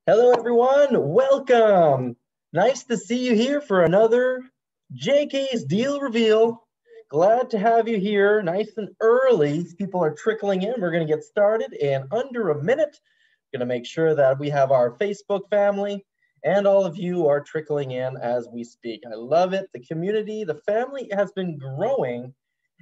Hello, everyone. Welcome. Nice to see you here for another JK's Deal Reveal. Glad to have you here nice and early. People are trickling in. We're going to get started in under a minute. Going to make sure that we have our Facebook family and all of you are trickling in as we speak. I love it. The community, the family has been growing,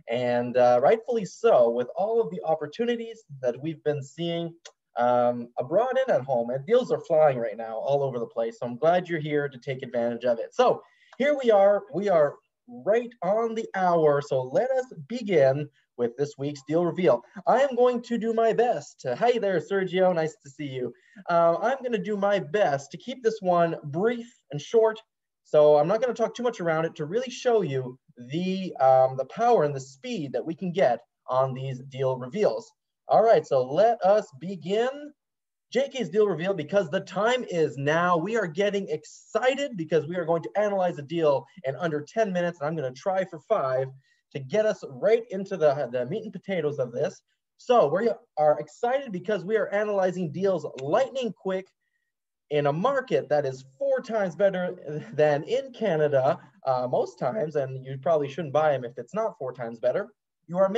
and rightfully so, with all of the opportunities that we've been seeing abroad and at home. And deals are flying right now all over the place. So I'm glad you're here to take advantage of it. So here we are right on the hour. So let us begin with this week's deal reveal. I am going to do my best. Hi there, Sergio. Nice to see you. I'm going to do my best to keep this one brief and short. So I'm not going to talk too much around it to really show you the power and the speed that we can get on these deal reveals. All right, so let us begin JK's deal reveal because the time is now. We are getting excited because we are going to analyze a deal in under 10 minutes, and I'm going to try for 5 to get us right into the meat and potatoes of this. So we are excited because we are analyzing deals lightning quick in a market that is 4 times better than in Canada most times, and you probably shouldn't buy them if it's not 4 times better. You are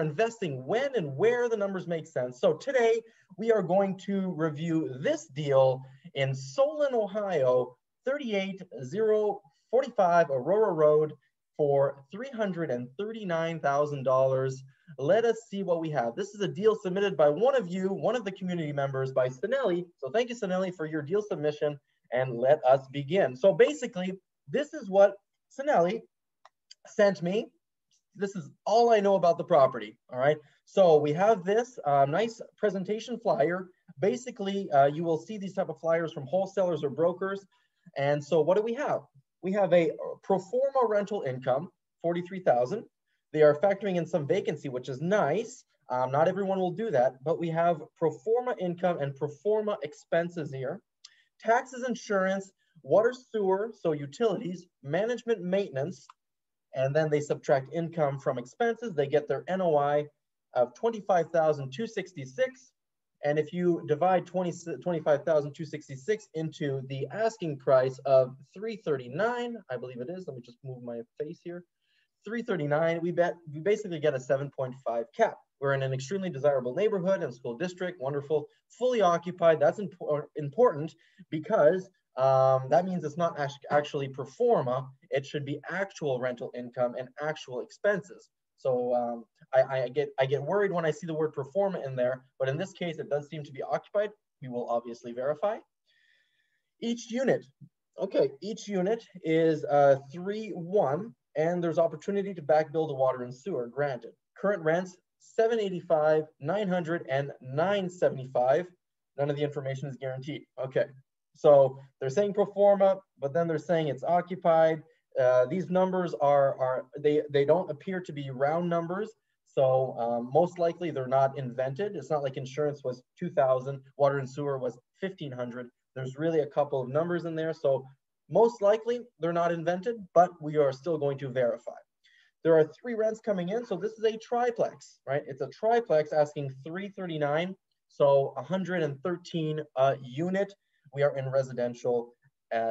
investing when and where the numbers make sense. So today we are going to review this deal in Solon, Ohio, 38045 Aurora Road for $339,000. Let us see what we have. This is a deal submitted by one of you, one of the community members, by Sinelli. So thank you, Sinelli, for your deal submission, and let us begin. So basically, this is what Sinelli sent me. This is all I know about the property, all right? So we have this nice presentation flyer. Basically, you will see these type of flyers from wholesalers or brokers. And so what do we have? We have a pro forma rental income, $43,000. They are factoring in some vacancy, which is nice. Not everyone will do that, but we have pro forma income and pro forma expenses here. Taxes, insurance, water, sewer, so utilities, management, maintenance, and then they subtract income from expenses. They get their NOI of $25,266. And if you divide $25,266 into the asking price of $339, I believe it is. Let me just move my face here. $339, we basically get a 7.5 cap. We're in an extremely desirable neighborhood and school district, wonderful, fully occupied. That's important because that means it's not actually pro forma. It should be actual rental income and actual expenses. So I get worried when I see the word pro forma in there, but in this case, it does seem to be occupied. We will obviously verify. Each unit is 3-1, and there's opportunity to back bill the water and sewer, granted. Current rents, $785, $900, and $975. None of the information is guaranteed. Okay. So they're saying pro forma, but then they're saying it's occupied. These numbers they don't appear to be round numbers. So most likely they're not invented. It's not like insurance was 2,000, water and sewer was 1,500. There's really a couple of numbers in there. So most likely they're not invented, but we are still going to verify. There are 3 rents coming in. So this is a triplex, right? It's a triplex asking $339. So 113 unit. We are in residential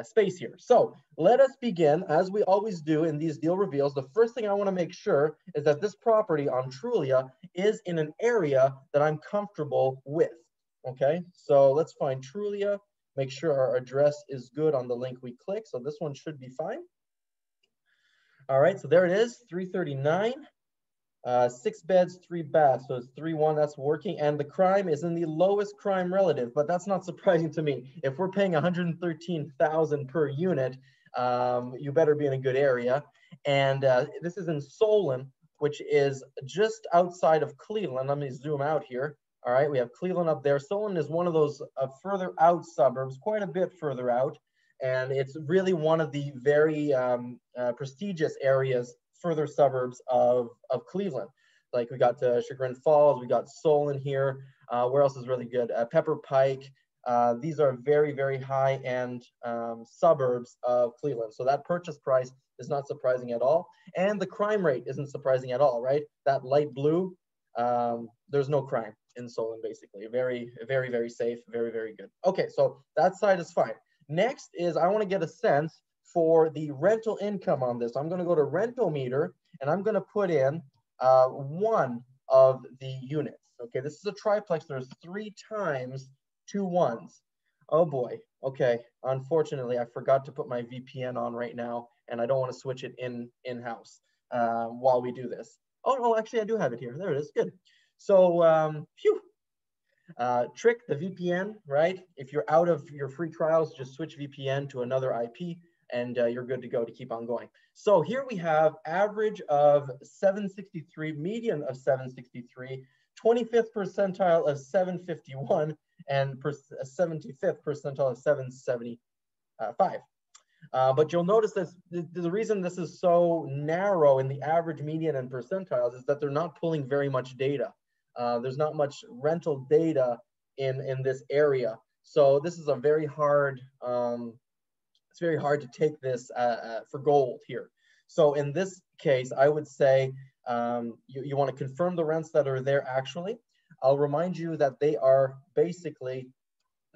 space here. So let us begin, as we always do in these deal reveals. The first thing I want to make sure is that this property on Trulia is in an area that I'm comfortable with. Okay, so let's find Trulia, make sure our address is good on the link we click. So this one should be fine. All right, so there it is, 339. 6 beds, 3 baths, so it's 3-1, that's working. And the crime is in the lowest crime relative, but that's not surprising to me. If we're paying $113,000 per unit, you better be in a good area. And this is in Solon, which is just outside of Cleveland. Let me zoom out here. All right, we have Cleveland up there. Solon is one of those further out suburbs, quite a bit further out. And it's really one of the very prestigious areas, further suburbs of Cleveland. Like we got Chagrin Falls, we got Solon here. Where else is really good? Pepper Pike. These are very, very high-end suburbs of Cleveland. So that purchase price is not surprising at all. And the crime rate isn't surprising at all, right? That light blue, there's no crime. in Solon, basically. Very, very, very safe, very, very good. Okay, so that side is fine. Next is I want to get a sense for the rental income on this. I'm going to go to rental meter, and I'm going to put in one of the units. Okay, this is a triplex. There's 3 times 2 ones. Oh boy. Okay, unfortunately, I forgot to put my VPN on right now, and I don't want to switch it in-house while we do this. Oh, no, actually, I do have it here. There it is. Good. So, trick the VPN, right? If you're out of your free trials, just switch VPN to another IP, and you're good to go to keep on going. So here we have average of 763, median of 763, 25th percentile of 751, and 75th percentile of 775. But you'll notice that the reason this is so narrow in the average, median, and percentiles is that they're not pulling very much data. There's not much rental data in this area. So this is a very hard, it's very hard to take this for gold here. So in this case, I would say you want to confirm the rents that are there actually. I'll remind you that they are basically,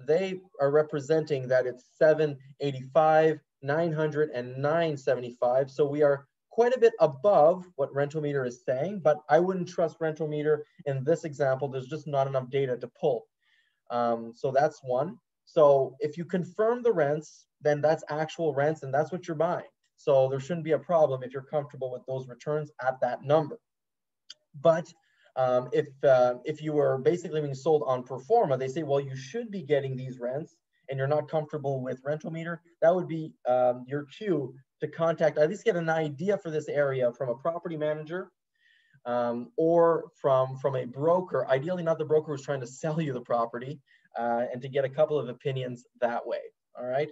they are representing that it's 785, 900, and 975. So we are quite a bit above what rental meter is saying, but I wouldn't trust rental meter in this example. There's just not enough data to pull. So that's one. So if you confirm the rents, then that's actual rents and that's what you're buying. So there shouldn't be a problem if you're comfortable with those returns at that number. But if you were basically being sold on pro forma, they say, well, you should be getting these rents and you're not comfortable with rental meter, that would be your cue to contact, at least get an idea for this area from a property manager or from a broker, ideally not the broker who's trying to sell you the property, and to get a couple of opinions that way, all right?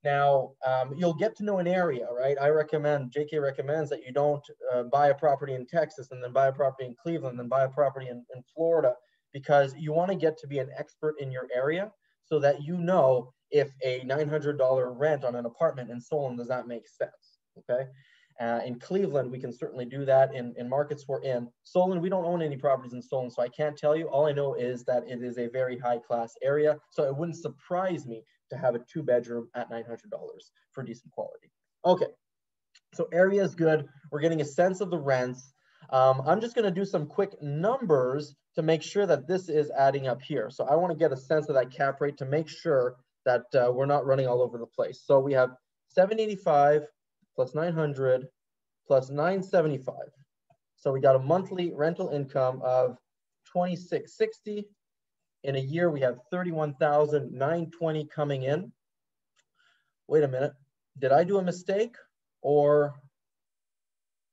Now, you'll get to know an area, right? I recommend, JK recommends that you don't buy a property in Texas and then buy a property in Cleveland and buy a property in Florida, because you want to get to be an expert in your area so that you know if a $900 rent on an apartment in Solon does not make sense, okay? In Cleveland, we can certainly do that in markets we're in. Solon, we don't own any properties in Solon, so I can't tell you. All I know is that it is a very high class area, so it wouldn't surprise me to have a 2-bedroom at $900 for decent quality. Okay, so area is good. We're getting a sense of the rents. I'm just gonna do some quick numbers to make sure that this is adding up here. So I wanna get a sense of that cap rate to make sure that we're not running all over the place. So we have 785 plus 900 plus 975. So we got a monthly rental income of 2660. In a year, we have 31,920 coming in. Wait a minute, did I do a mistake, or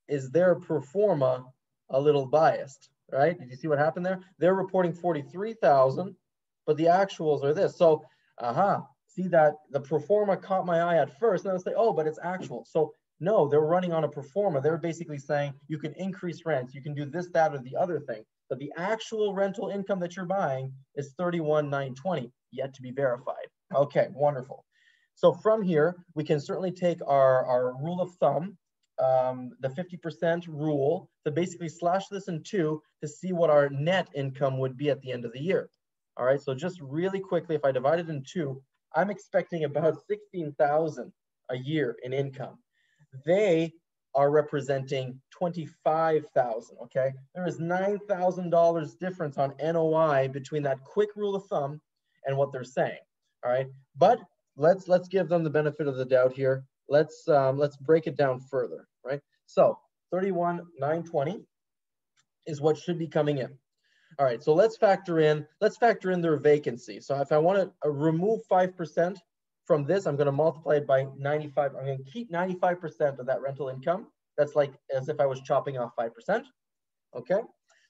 is their pro forma a little biased, right? Did you see what happened there? They're reporting 43,000, but the actuals are this. So, see that the pro forma caught my eye at first, and I was like, oh, but it's actual. So no, they're running on a pro forma. They're basically saying you can increase rents, you can do this, that, or the other thing. But the actual rental income that you're buying is 31,920, yet to be verified. Okay, wonderful. So from here, we can certainly take our rule of thumb, the 50% rule, to basically slash this in 2 to see what our net income would be at the end of the year. All right, so just really quickly, if I divide it in 2, I'm expecting about 16,000 a year in income. They are representing 25,000, okay? There is $9,000 difference on NOI between that quick rule of thumb and what they're saying, all right? But let's give them the benefit of the doubt here. Let's break it down further, right? So 31,920 is what should be coming in. All right, so let's factor in their vacancy. So if I want to remove 5% from this, I'm going to multiply it by 95. I'm going to keep 95% of that rental income. That's like as if I was chopping off 5%. Okay,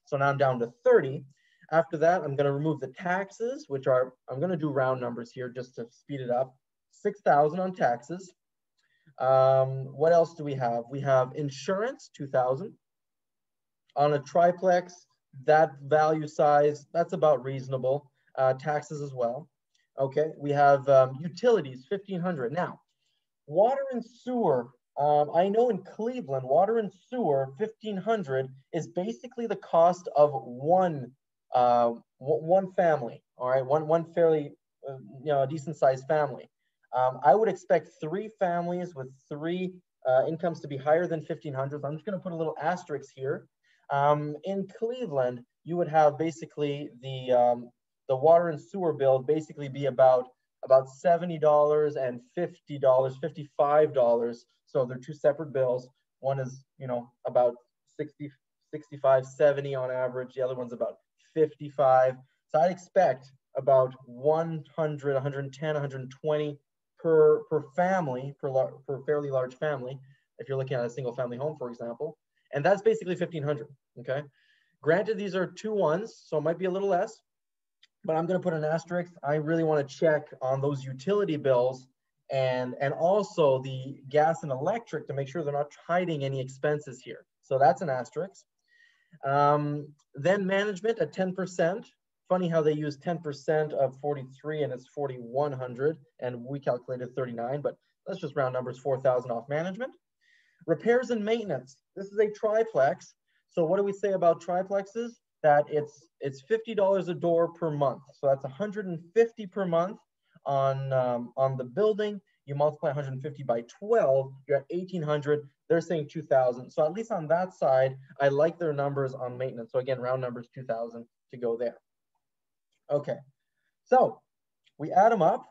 so now I'm down to 30. After that, I'm going to remove the taxes, which are, I'm going to do round numbers here just to speed it up. 6,000 on taxes. What else do we have? We have insurance, 2,000. On a triplex, that value size, that's about reasonable. Taxes as well. Okay, we have utilities, 1,500. Now, water and sewer, I know in Cleveland, water and sewer, 1,500 is basically the cost of one one family, all right, one fairly decent sized family. I would expect 3 families with 3 incomes to be higher than 1,500. So I'm just going to put a little asterisk here. In Cleveland, you would have basically the water and sewer bill basically be about $70 and $50, $55. So they're 2 separate bills. One is, about 60, 65, 70 on average. The other one's about 55. So I'd expect about 100, 110, 120 per family, per fairly large family, if you're looking at a single family home, for example. And that's basically 1,500, okay? Granted, these are 2 ones, so it might be a little less, but I'm going to put an asterisk. I really want to check on those utility bills and also the gas and electric to make sure they're not hiding any expenses here. So that's an asterisk. Then management at 10%. Funny how they use 10% of 43 and it's 4,100 and we calculated 39, but let's just round numbers, 4,000 off management. Repairs and maintenance. This is a triplex. So what do we say about triplexes? That it's $50 a door per month. So that's $150 per month on the building. You multiply 150 by 12, you're at 1,800. They're saying 2,000. So at least on that side, I like their numbers on maintenance. So again, round numbers, 2,000 to go there. Okay, so we add them up,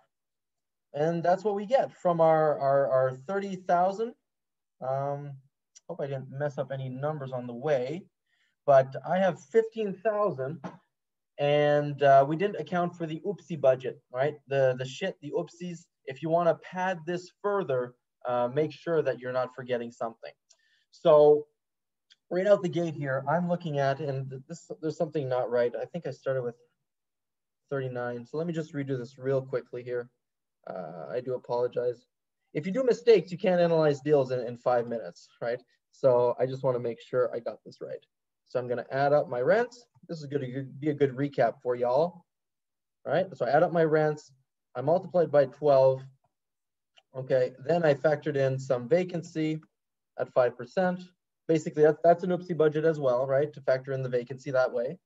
and that's what we get from our 30,000. Hope I didn't mess up any numbers on the way, but I have 15,000, and we didn't account for the oopsie budget, right? The oopsies. If you want to pad this further, make sure that you're not forgetting something. So right out the gate here, I'm looking at, and there's something not right. I think I started with 39. So let me just redo this real quickly here. I do apologize. If you do mistakes, you can't analyze deals in 5 minutes, right? So I just want to make sure I got this right. So I'm going to add up my rents. This is going to be a good recap for y'all, right? So I add up my rents. I multiplied by 12. Okay, then I factored in some vacancy at 5%. Basically, that's an oopsie budget as well, right? To factor in the vacancy that way.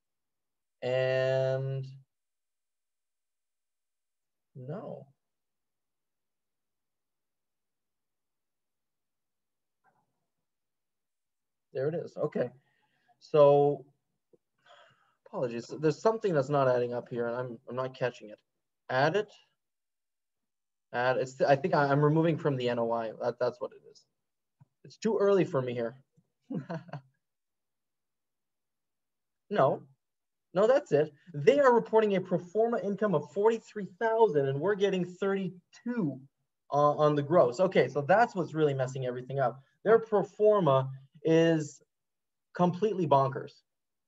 And no. There it is. Okay. So apologies. There's something that's not adding up here, and I'm not catching it. Add it. Add. I think I'm removing from the NOI. That's what it is. It's too early for me here. No, that's it. They are reporting a pro forma income of 43,000, and we're getting 32 on the gross. Okay, so that's what's really messing everything up. Their pro forma is completely bonkers.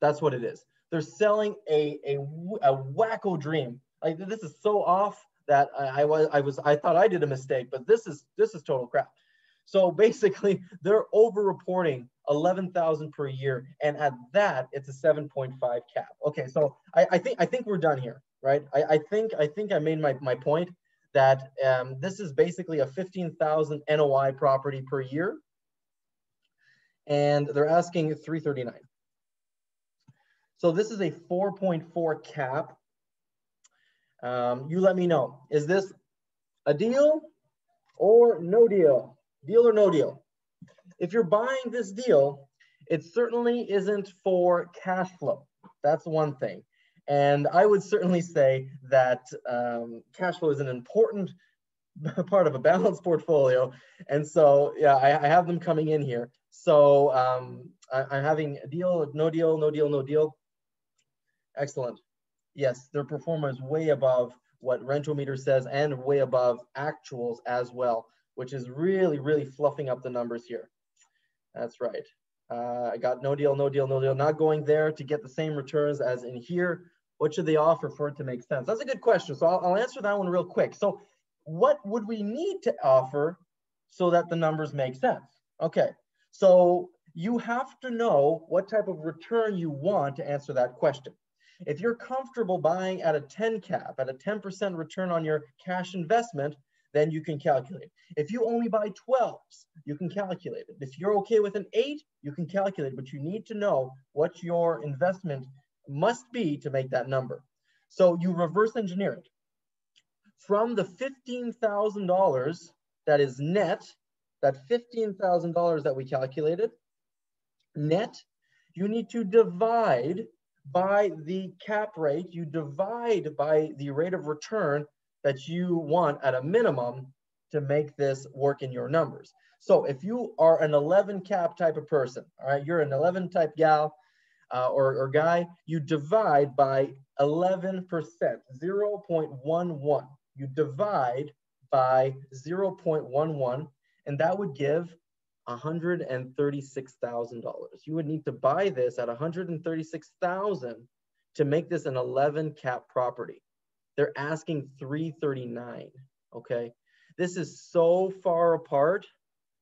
That's what it is. They're selling a wacko dream. Like, this is so off that I thought I did a mistake, but this is total crap. So basically, they're over-reporting 11,000 per year, and at that, it's a 7.5 cap. Okay, so I think we're done here, right? I think I made my point that this is basically a 15,000 NOI property per year, and they're asking 339. So this is a 4.4 cap. You let me know. Is this a deal or no deal? Deal or no deal? If you're buying this deal, it certainly isn't for cash flow. That's one thing. And I would certainly say that cash flow is an important part of a balanced portfolio. And so, yeah, I have them coming in here. So I'm having a deal, no deal, no deal, no deal. Excellent. Yes, their pro forma is way above what Rentometer says and way above actuals as well, which is really, really fluffing up the numbers here. That's right. I got no deal, no deal, no deal. Not going there to get the same returns as in here. What should they offer for it to make sense? That's a good question. So I'll answer that one real quick. So what would we need to offer so that the numbers make sense? Okay, so you have to know what type of return you want to answer that question. If you're comfortable buying at a 10 cap, at a 10% return on your cash investment, then you can calculate. If you only buy 12s, you can calculate it. If you're okay with an 8, you can calculate, but you need to know what your investment must be to make that number. So you reverse engineer it. From the $15,000 that is net, that $15,000 that we calculated, net, you need to divide by the cap rate, you divide by the rate of return that you want at a minimum to make this work in your numbers. So if you are an 11 cap type of person, all right, you're an 11 type gal or guy, you divide by 11%, 0.11. You divide by 0.11, and that would give $136,000. You would need to buy this at $136,000 to make this an 11 cap property. They're asking $339. Okay, this is so far apart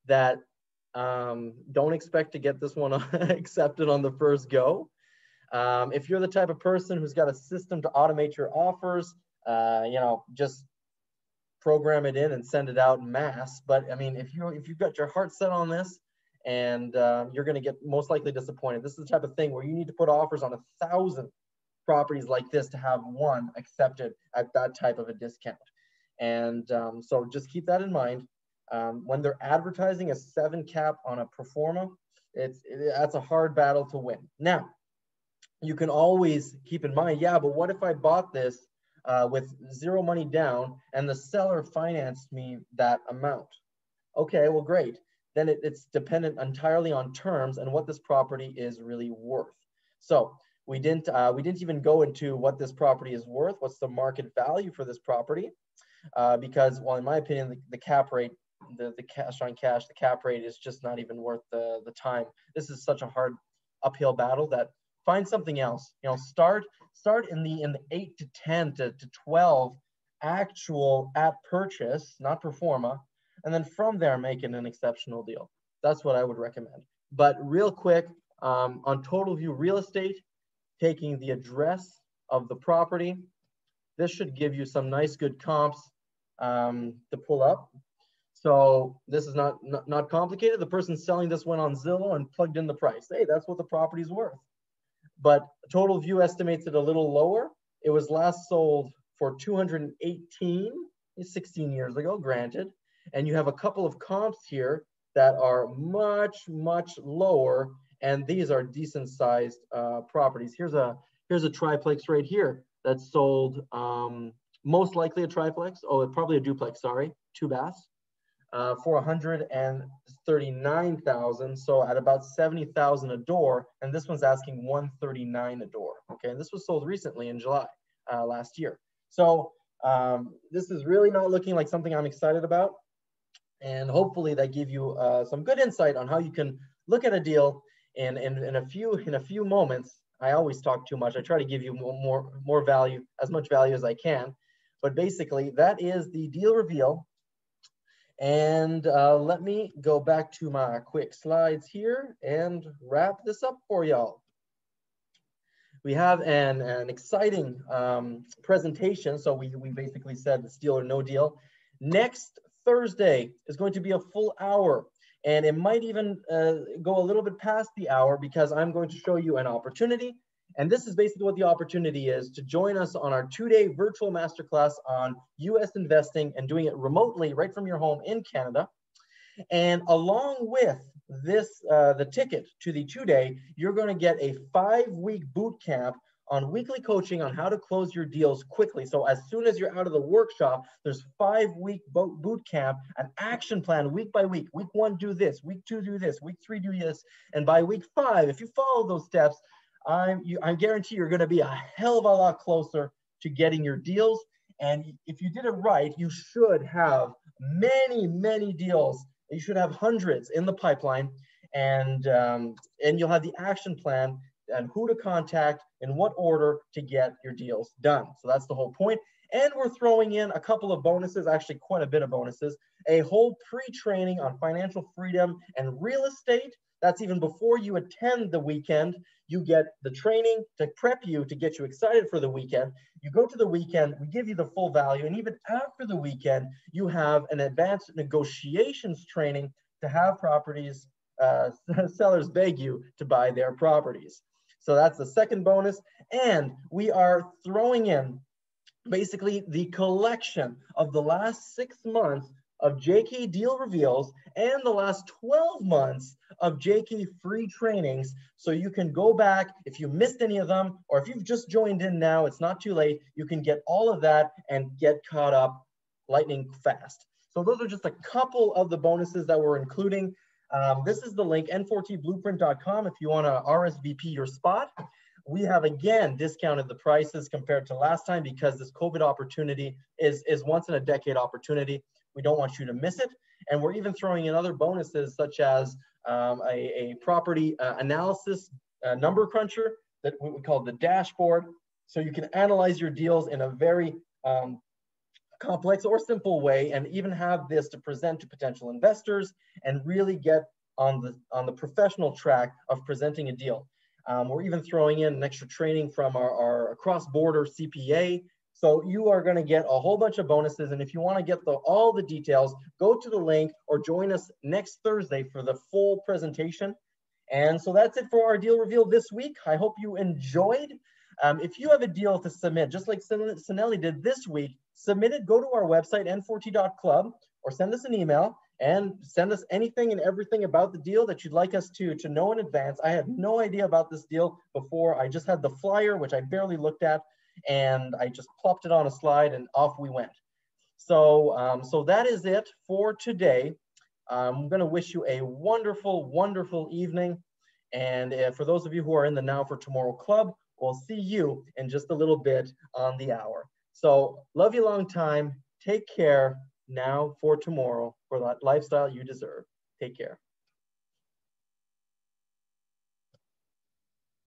that don't expect to get this one accepted on the first go. If you're the type of person who's got a system to automate your offers, just program it in and send it out en masse. But I mean, if you've got your heart set on this, and you're going to get most likely disappointed. This is the type of thing where you need to put offers on 1,000 properties like this to have one accepted at that type of a discount. And so just keep that in mind. When they're advertising a 7 cap on a pro forma, that's a hard battle to win. Now, you can always keep in mind, yeah, but what if I bought this with 0 money down and the seller financed me that amount? Okay, well, great. Then it's dependent entirely on terms and what this property is really worth. So we didn't even go into what this property is worth. What's the market value for this property? Because, well, in my opinion, the cap rate, the cash on cash, the cap rate is just not even worth the time. This is such a hard uphill battle that find something else. Start in the 8 to 10 to 12 actual at purchase, not pro forma, and then from there making an exceptional deal. That's what I would recommend. But real quick, on Total View Real Estate, taking the address of the property, this should give you some nice good comps to pull up. So this is not complicated. The person selling this went on Zillow and plugged in the price. Hey, that's what the property's worth. But Total View estimates it a little lower. It was last sold for 218, 16 years ago, granted. And you have a couple of comps here that are much, much lower. And these are decent sized properties. Here's a triplex right here that's sold, most likely a triplex. Oh, probably a duplex, sorry, 2 baths. For $139,000, so at about $70,000 a door, and this one's asking $139 a door. Okay, and this was sold recently in July last year. So this is really not looking like something I'm excited about, and hopefully that gave you some good insight on how you can look at a deal in a few moments. I always talk too much. I try to give you more value, as much value as I can, but basically that is the deal reveal. And let me go back to my quick slides here and wrap this up for y'all. We have an exciting presentation. So we basically said it's deal or no deal. Next Thursday is going to be a full hour. And it might even go a little bit past the hour because I'm going to show you an opportunity. And this is basically what the opportunity is, to join us on our 2-day virtual masterclass on US investing and doing it remotely right from your home in Canada. And along with this, the ticket to the 2-day, you're going to get a 5-week boot camp on weekly coaching on how to close your deals quickly. So as soon as you're out of the workshop, there's 5-week boot camp, an action plan week by week. Week 1, do this. Week 2, do this. Week 3, do this. And by week 5, if you follow those steps, I guarantee you're going to be a hell of a lot closer to getting your deals. And if you did it right, you should have many, many deals. You should have hundreds in the pipeline, and you'll have the action plan and who to contact in what order to get your deals done. So that's the whole point. And we're throwing in a couple of bonuses, actually quite a bit of bonuses, a whole pre-training on financial freedom and real estate. That's even before you attend the weekend. You get the training to prep you, to get you excited for the weekend. You go to the weekend, we give you the full value. And even after the weekend, you have an advanced negotiations training to have properties, sellers beg you to buy their properties. So that's the second bonus. And we are throwing in basically the collection of the last 6 months of JK deal reveals and the last 12 months of JK free trainings. So you can go back if you missed any of them, or if you've just joined in now, it's not too late. You can get all of that and get caught up lightning fast. So those are just a couple of the bonuses that we're including. This is the link, n4tblueprint.com, if you want to RSVP your spot. We have again discounted the prices compared to last time because this COVID opportunity is once in a decade opportunity. We don't want you to miss it. And we're even throwing in other bonuses such as a property analysis number cruncher that we call the dashboard. So you can analyze your deals in a very complex or simple way, and even have this to present to potential investors and really get on the professional track of presenting a deal. We're even throwing in an extra training from our cross-border CPA. So you are going to get a whole bunch of bonuses. And if you want to get all the details, go to the link or join us next Thursday for the full presentation. And so that's it for our deal reveal this week. I hope you enjoyed. If you have a deal to submit, just like Sinelli did this week, submit it, go to our website, n4t.club, or send us an email and send us anything and everything about the deal that you'd like us to know in advance. I had no idea about this deal before. I just had the flyer, which I barely looked at, and I just plopped it on a slide and off we went. So, so that is it for today. I'm going to wish you a wonderful, wonderful evening. And for those of you who are in the Now for Tomorrow Club, we'll see you in just a little bit on the hour. So love you long time. Take care. Now for tomorrow, for that lifestyle you deserve. Take care.